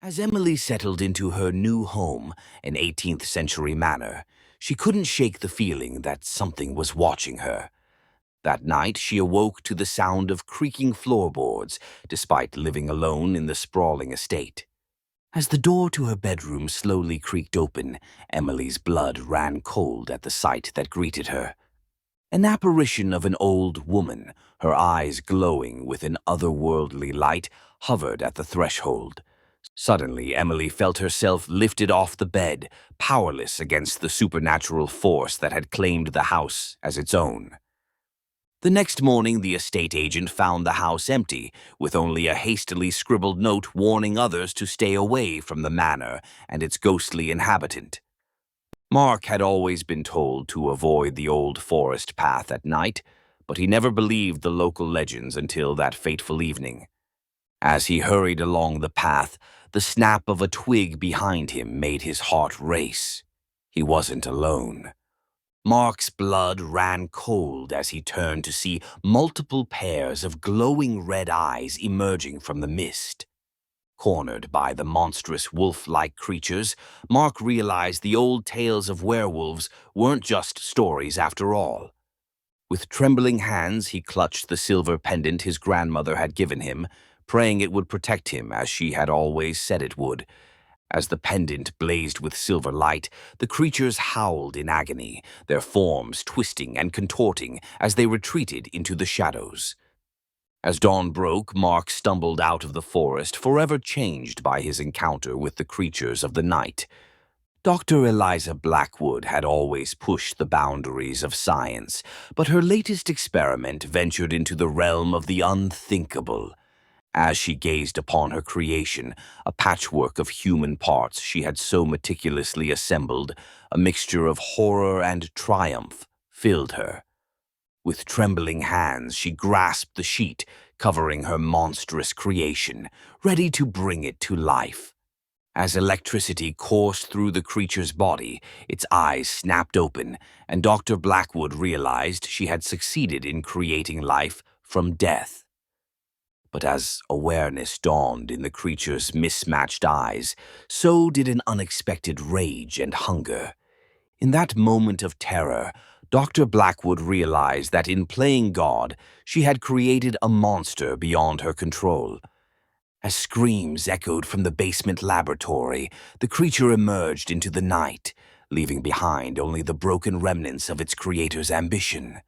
As Emily settled into her new home, an 18th century manor, she couldn't shake the feeling that something was watching her. That night, she awoke to the sound of creaking floorboards, despite living alone in the sprawling estate. As the door to her bedroom slowly creaked open, Emily's blood ran cold at the sight that greeted her. An apparition of an old woman, her eyes glowing with an otherworldly light, hovered at the threshold. Suddenly, Emily felt herself lifted off the bed, powerless against the supernatural force that had claimed the house as its own. The next morning, the estate agent found the house empty, with only a hastily scribbled note warning others to stay away from the manor and its ghostly inhabitant. Mark had always been told to avoid the old forest path at night, but he never believed the local legends until that fateful evening. As he hurried along the path, the snap of a twig behind him made his heart race. He wasn't alone. Mark's blood ran cold as he turned to see multiple pairs of glowing red eyes emerging from the mist. Cornered by the monstrous wolf-like creatures, Mark realized the old tales of werewolves weren't just stories after all. With trembling hands, he clutched the silver pendant his grandmother had given him, praying it would protect him as she had always said it would. As the pendant blazed with silver light, the creatures howled in agony, their forms twisting and contorting as they retreated into the shadows. As dawn broke, Mark stumbled out of the forest, forever changed by his encounter with the creatures of the night. Dr. Eliza Blackwood had always pushed the boundaries of science, but her latest experiment ventured into the realm of the unthinkable. As she gazed upon her creation, a patchwork of human parts she had so meticulously assembled, a mixture of horror and triumph, filled her. With trembling hands, she grasped the sheet, covering her monstrous creation, ready to bring it to life. As electricity coursed through the creature's body, its eyes snapped open, and Dr. Blackwood realized she had succeeded in creating life from death. But as awareness dawned in the creature's mismatched eyes, so did an unexpected rage and hunger. In that moment of terror, Dr. Blackwood realized that in playing God, she had created a monster beyond her control. As screams echoed from the basement laboratory, the creature emerged into the night, leaving behind only the broken remnants of its creator's ambition.